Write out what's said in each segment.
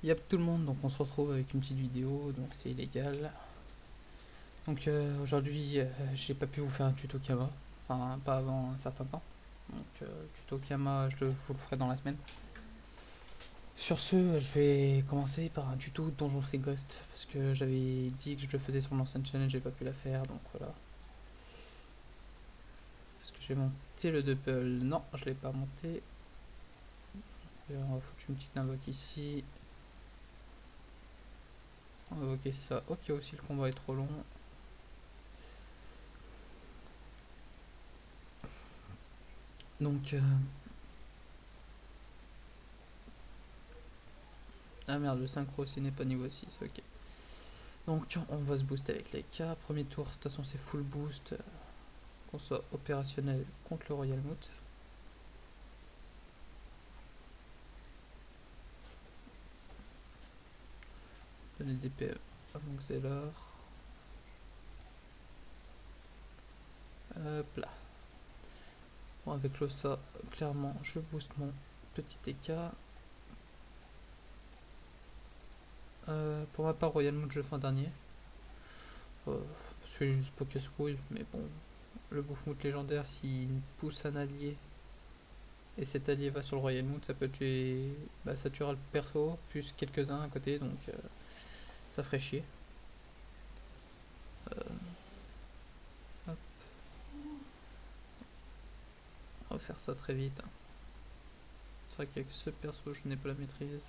Yep tout le monde, donc on se retrouve avec une petite vidéo, donc c'est illégal. Donc aujourd'hui j'ai pas pu vous faire un tuto Kama, enfin pas avant un certain temps. Donc tuto Kama je vous le ferai dans la semaine. Sur ce, je vais commencer par un tuto Donjon Free Ghost, parce que j'avais dit que je le faisais sur l'ancienne chaîne, j'ai pas pu la faire, donc voilà. Est-ce que j'ai monté le double? Non, je l'ai pas monté. Et on va foutre une petite invoque ici. On va invoquer ça au cas où si le combat est trop long. Donc ah merde, le synchro aussi n'est pas niveau 6, ok. Donc on va se booster avec les K. Premier tour, de toute façon c'est full boost. Qu'on soit opérationnel contre le Royal Moot. Donner des PE à mon Xelor. Hop là. Bon, avec l'Ossa, clairement je booste mon petit EK. Pour ma part, Royal Moot je le fais en dernier. Parce que juste pas casse-couille, mais bon. Le Boufmout légendaire, s'il pousse un allié et cet allié va sur le Royal Moot, ça peut tuer. Bah, ça tuera le perso, plus quelques-uns à côté, donc ça ferait chier. Hop. On va faire ça très vite. C'est vrai qu'avec ce perso, je n'ai pas la maîtrise.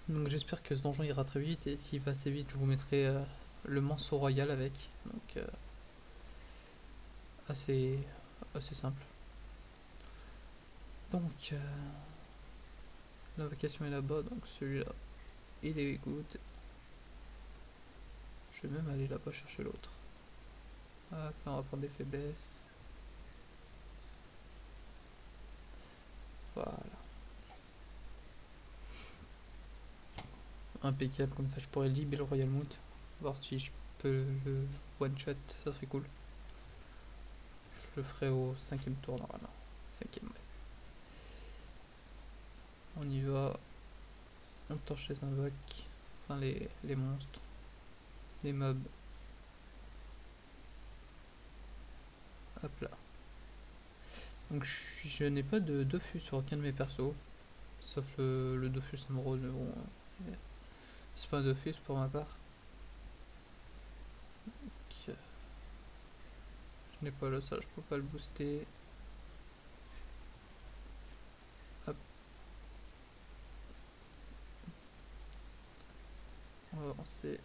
Donc j'espère que ce donjon ira très vite, et s'il va assez vite, je vous mettrai le manceau royal avec. Donc assez simple. Donc l'invocation est là-bas, donc celui-là, il est good. Je vais même aller là-bas chercher l'autre. Hop, là on va prendre des faiblesses. Voilà. Impeccable, comme ça je pourrais libérer le Royal Moot. Voir si je peux le one shot, ça serait cool. Je le ferai au 5ème tour normalement. 5ème, ouais. On y va. On torche les invoques. Enfin les monstres. Les mobs. Hop là. Donc je n'ai pas de Dofus sur aucun de mes persos. Sauf le Dofus Emerald, mais bon. C'est pas un Dofus pour ma part. Donc, je n'ai pas le ça, je peux pas le booster. Hop. On va avancer.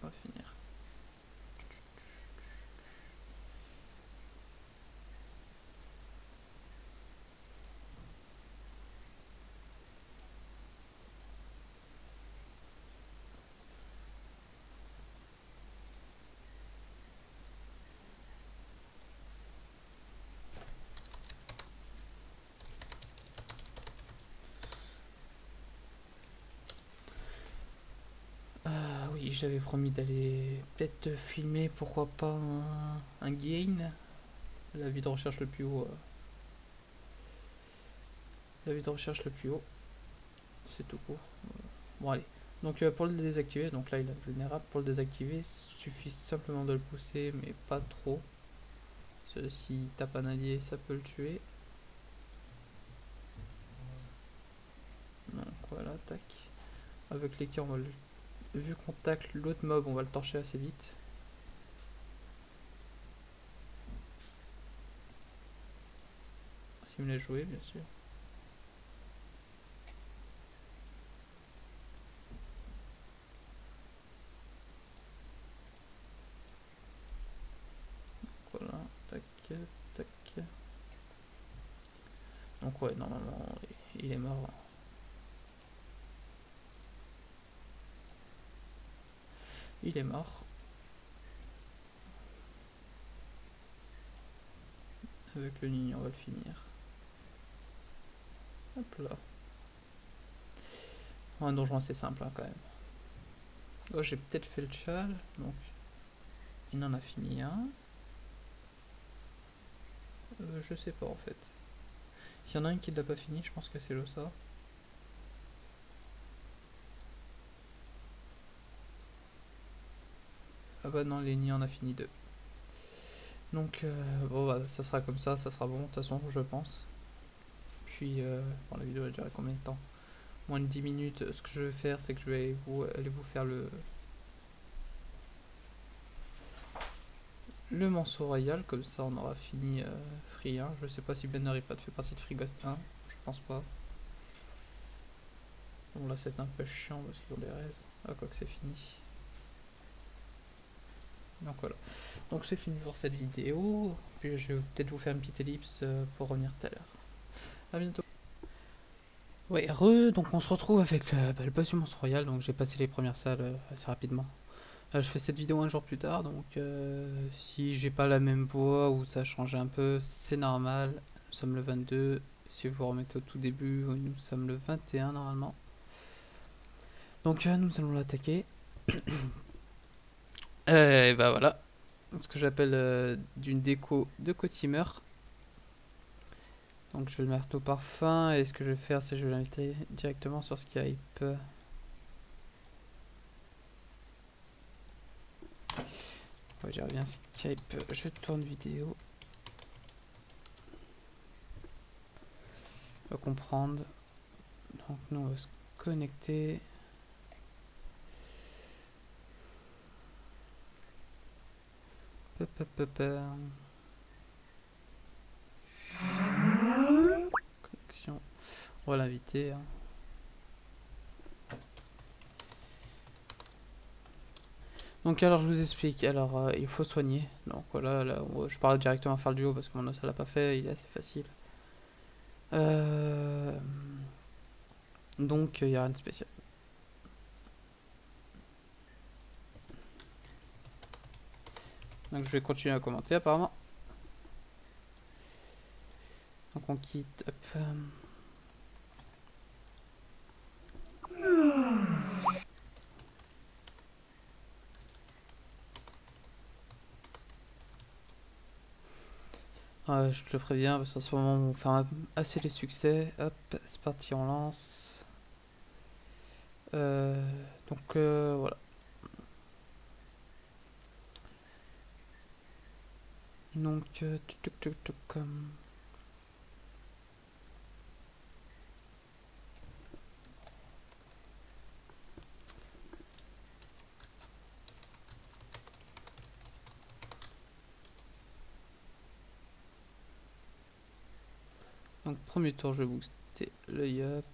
On va finir. Oui, j'avais promis d'aller peut-être filmer, pourquoi pas un gain. La vie de recherche le plus haut. La vie de recherche le plus haut. C'est tout court. Bon allez. Donc pour le désactiver, donc là il est vulnérable. Pour le désactiver, il suffit simplement de le pousser, mais pas trop. S'il tape un allié, ça peut le tuer. Donc voilà, tac. Avec les cœurs, on va le... vu qu'on tacle l'autre mob, on va le torcher assez vite. S'il me l'a joué, bien sûr. Voilà, tac, tac. Donc ouais, normalement, il est mort. Il est mort. Avec le nid, on va le finir. Hop là. Un donjon assez simple hein, quand même. Oh, j'ai peut-être fait le chal, donc il en a fini un. Je sais pas en fait. S'il y en a un qui l'a pas fini, je pense que c'est Losa. Ah bah non, Lenny en a fini 2. Donc bon bah ça sera comme ça sera bon de toute façon je pense. Puis bon, la vidéo va durer combien de temps? Moins de 10 minutes. Ce que je vais faire c'est que je vais aller vous faire le Manceau Royal, comme ça on aura fini Free 1. Je sais pas si Ben Ripad fait partie de Free Ghost 1, je pense pas. Bon là c'est un peu chiant parce qu'ils ont des raises. Ah quoi que c'est fini. Donc voilà. Donc c'est fini pour cette vidéo. Puis je vais peut-être vous faire une petite ellipse pour revenir tout à l'heure. A bientôt. Ouais, donc on se retrouve avec le boss du Monstre Royal. Donc j'ai passé les premières salles assez rapidement. Je fais cette vidéo un jour plus tard, donc si j'ai pas la même voix ou ça a changé un peu, c'est normal. Nous sommes le 22. Si vous remettez au tout début, nous sommes le 21 normalement. Donc nous allons l'attaquer. Et bah voilà. Ce que j'appelle d'une déco de Cotimer. Donc je vais le mettre au parfum et ce que je vais faire c'est que je vais l'inviter directement sur Skype. Ouais, j'y reviens Skype, je tourne vidéo. On va comprendre. Donc nous on va se connecter. Connexion. On va l'inviter. Hein. Donc alors je vous explique, alors il faut soigner, donc voilà, là, je parle directement faire le duo parce que mon os ça l'a pas fait, il est assez facile. Donc il n'y a rien de spécial. Donc je vais continuer à commenter apparemment. Donc on quitte, hop. Je te le préviens parce qu'en ce moment on fait assez les succès. Hop, c'est parti, on lance. Donc voilà. Donc donc premier tour je vais booster l'œil up.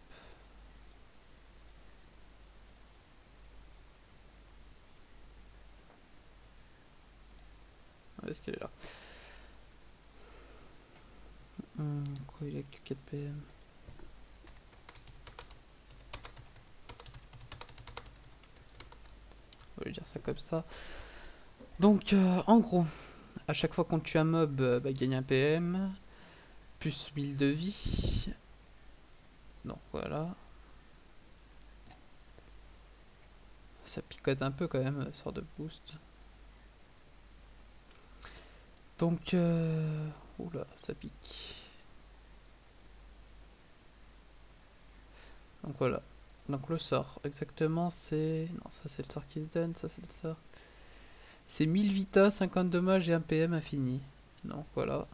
Est-ce qu'elle est là? Quoi, il a que 4 PM. On va lui dire ça comme ça. Donc en gros, à chaque fois qu'on tue un mob, bah, gagne un PM, plus 1000 de vie. Donc voilà. Ça picote un peu quand même, sort de boost. Donc, oula, ça pique. Donc voilà. Donc le sort, exactement, c'est... Non, ça c'est le sort qui se donne, ça c'est le sort. C'est 1000 vita, 50 dommages et 1 PM infini. Donc voilà.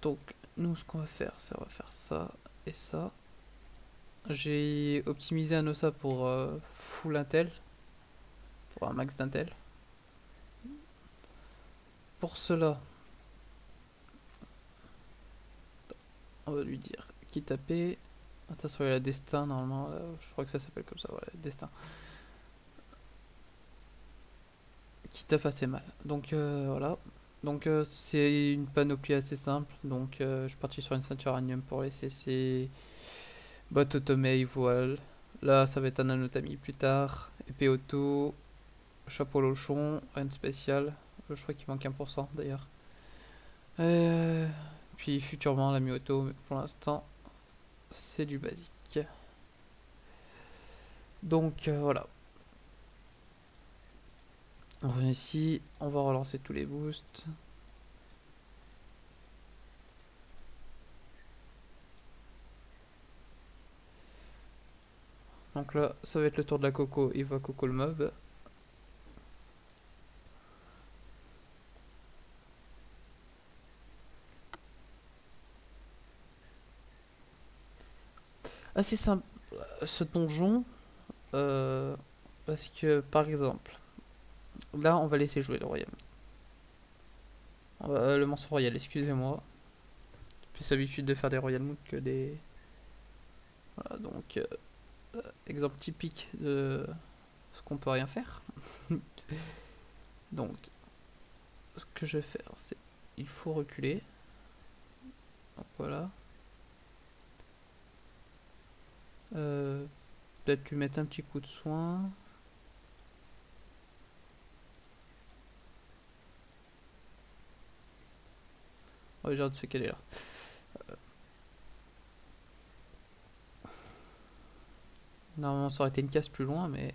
Donc, nous ce qu'on va faire, c'est on va faire ça et ça. J'ai optimisé un OSA pour full intel. Pour un max d'intel. Pour cela, on va lui dire qui taper. Attention, il y a la destin normalement. Je crois que ça s'appelle comme ça, voilà, destin. Qui tape assez mal. Donc voilà. Donc c'est une panoplie assez simple. Donc je suis parti sur une ceinture uranium pour les CC. Botte automate, voile. Là ça va être un anotami plus tard. Épée auto. Chapeau lochon. Rien de spécial. Je crois qu'il manque 1% d'ailleurs. Puis futurement la mi-auto. Mais pour l'instant c'est du basique. Donc voilà. On revient ici, on va relancer tous les boosts. Donc là, ça va être le tour de la Coco. Il va Coco le mob. Assez simple ce donjon. Parce que, par exemple, là, on va laisser jouer le royal. Le monstre royal, excusez-moi. J'ai plus l'habitude de faire des royal mood que des... Voilà, donc, exemple typique de ce qu'on peut rien faire. Donc, ce que je vais faire, c'est... Il faut reculer. Donc voilà. Peut-être lui mettre un petit coup de soin. Oh, j'ai hâte de se caler là. Normalement, ça aurait été une case plus loin, mais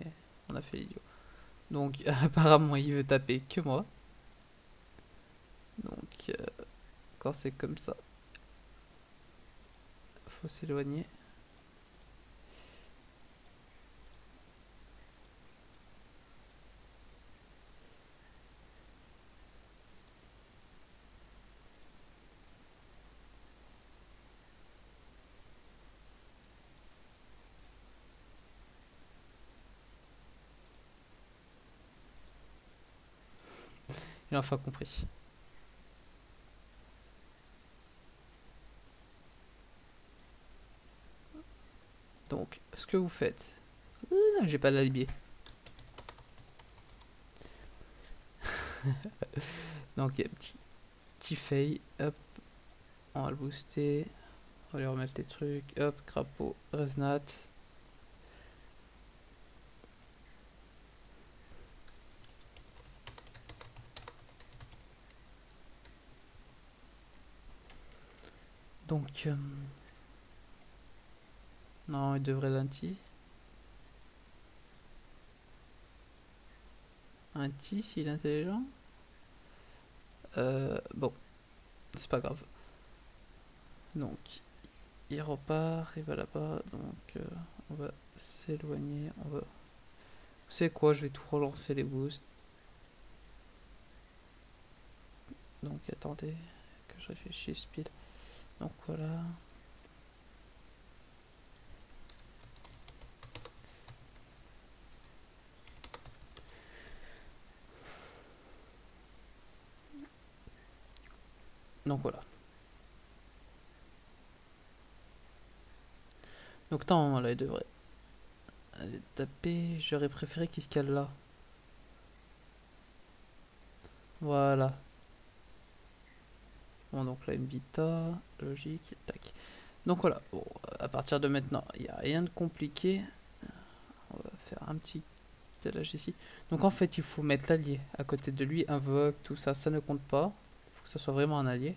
on a fait l'idiot. Donc, apparemment, il veut taper que moi. Donc, quand c'est comme ça, faut s'éloigner. Il a enfin compris. Donc, ce que vous faites... j'ai pas l'alibi. Donc, petit fail. Hop, on va le booster. On va lui remettre les trucs. Hop, crapaud, resnat. Donc, non, il devrait l'anti. Anti, s'il est intelligent. Bon, c'est pas grave. Donc, il repart, il va là-bas. Donc, on va s'éloigner. On va... Vous savez quoi, je vais tout relancer les boosts. Donc, attendez que je réfléchisse pile. Donc, voilà. Donc, voilà. Donc, tant, là, il devrait aller taper. J'aurais préféré qu'il se cale là. Voilà. Bon, donc là, une vita. Logique. Tac. Donc, voilà. Bon, à partir de maintenant, il n'y a rien de compliqué. On va faire un petit telage ici. Donc, en fait, il faut mettre l'allié à côté de lui. Invoque, tout ça, ça ne compte pas. Il faut que ça soit vraiment un allié.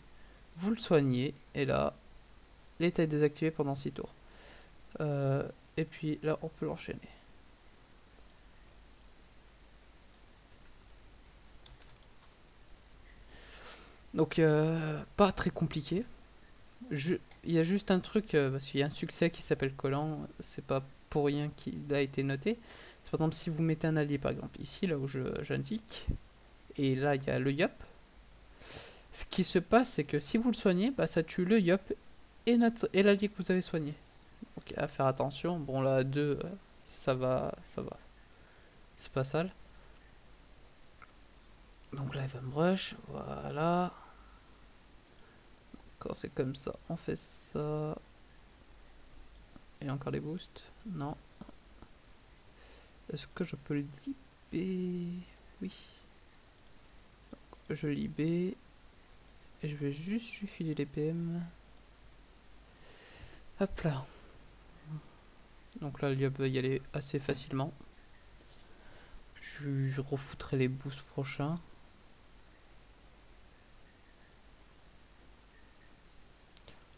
Vous le soignez. Et là, l'état est désactivé pendant 6 tours. Et puis là, on peut l'enchaîner. Donc, pas très compliqué. Il y a juste un truc, parce qu'il y a un succès qui s'appelle collant. C'est pas pour rien qu'il a été noté. C'est par exemple si vous mettez un allié, par exemple ici, là où j'indique, et là il y a le yop. Ce qui se passe, c'est que si vous le soignez, bah, ça tue le yop et l'allié que vous avez soigné. Donc à faire attention. Bon là, 2, ça va, ça va. C'est pas sale. Donc là, il va me rush. Voilà. Quand c'est comme ça, on fait ça. Et encore les boosts. Non. Est-ce que je peux le libérer? Oui. Donc, je libère. Et je vais juste lui filer les PM. Hop là. Donc là, il va y aller assez facilement. Je refoutrai les boosts prochains.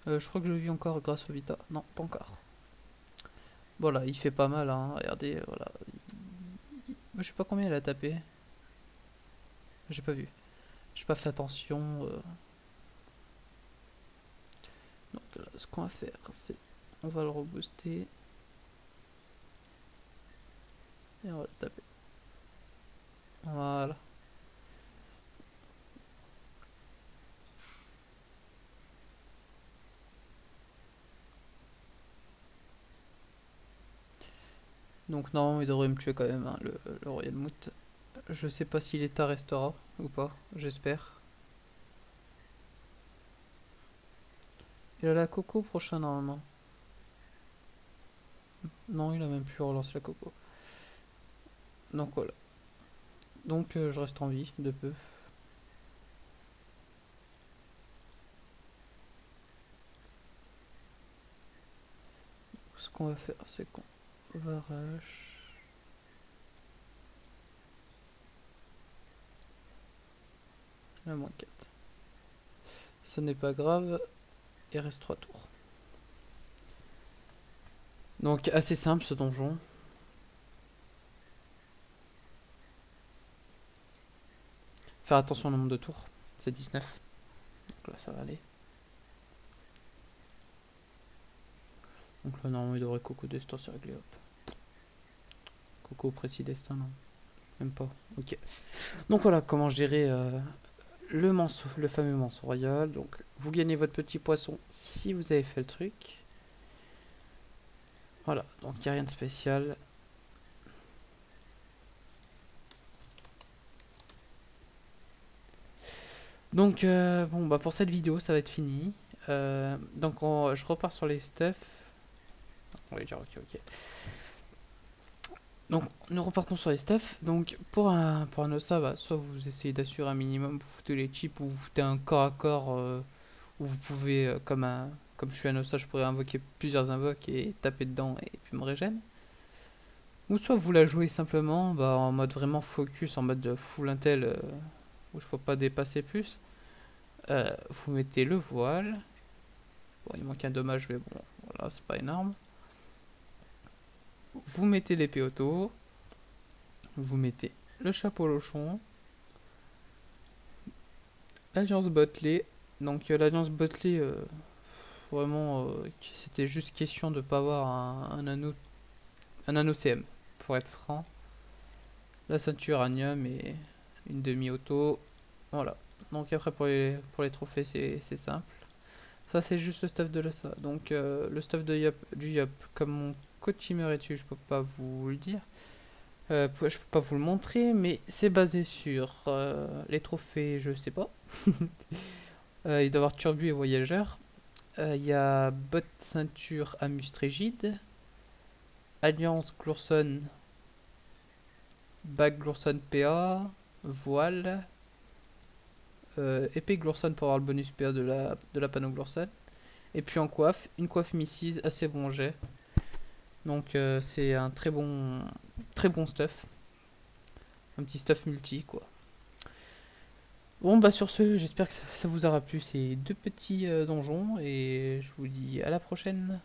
Je crois que je vis encore grâce au Vita. Non, pas encore. Voilà, il fait pas mal, hein. Regardez, voilà. Je sais pas combien il a tapé. J'ai pas vu. J'ai pas fait attention. Donc là, ce qu'on va faire, c'est... On va le rebooster. Et on va taper. Voilà. Donc normalement il devrait me tuer quand même, hein, le Royal Moot. Je sais pas si l'état restera ou pas, j'espère. Il a la coco prochain normalement. Non, il a même plus relancé la coco. Donc voilà. Donc je reste en vie de peu. Ce qu'on va faire, c'est qu'on va rush. La moins 4. Ce n'est pas grave. Il reste 3 tours. Donc assez simple ce donjon. Faire attention au nombre de tours. C'est 19. Donc là ça va aller. Donc là normalement il devrait coco destin c'est réglé, hop. Coco précis destin non. Même pas. Ok. Donc voilà comment gérer le fameux manceau royal. Donc vous gagnez votre petit poisson si vous avez fait le truc. Voilà, donc il n'y a rien de spécial. Donc bon bah pour cette vidéo ça va être fini. Donc je repars sur les stuff. On va dire ok. Donc nous repartons sur les stuff. Donc pour un ossa, bah, soit vous essayez d'assurer un minimum, vous foutez les chips ou vous foutez un corps à corps où vous pouvez comme je suis un ossa, je pourrais invoquer plusieurs invoques et taper dedans et puis me régène. Ou soit vous la jouez simplement bah, en mode vraiment focus, en mode full intel où je peux pas dépasser plus. Vous mettez le voile. Bon, il manque un dommage, mais bon, voilà, c'est pas énorme. Vous mettez l'épée auto. Vous mettez le chapeau lochon. L'alliance Botley. Donc, l'alliance Botley, vraiment, c'était juste question de pas avoir un anneau CM, pour être franc. La ceinture uranium et une demi-auto. Voilà. Donc, après, pour les trophées, c'est simple. Ça c'est juste le stuff de l'assa. Donc le stuff du Yop, comme mon co-teamer est dessus, je peux pas vous le dire. Je peux pas vous le montrer, mais c'est basé sur les trophées, je sais pas. Il doit y avoir Turbu et Voyageur. Il y a Bot Ceinture Amustrégide. Alliance Glourson. Bague Glourson PA. Voile. Épée Glourson pour avoir le bonus PA de la panneau Glourson. Et puis en coiffe, une coiffe Mrs. assez bon jet. Donc c'est un très bon stuff. Un petit stuff multi quoi. Bon bah sur ce, j'espère que ça vous aura plu ces deux petits donjons. Et je vous dis à la prochaine.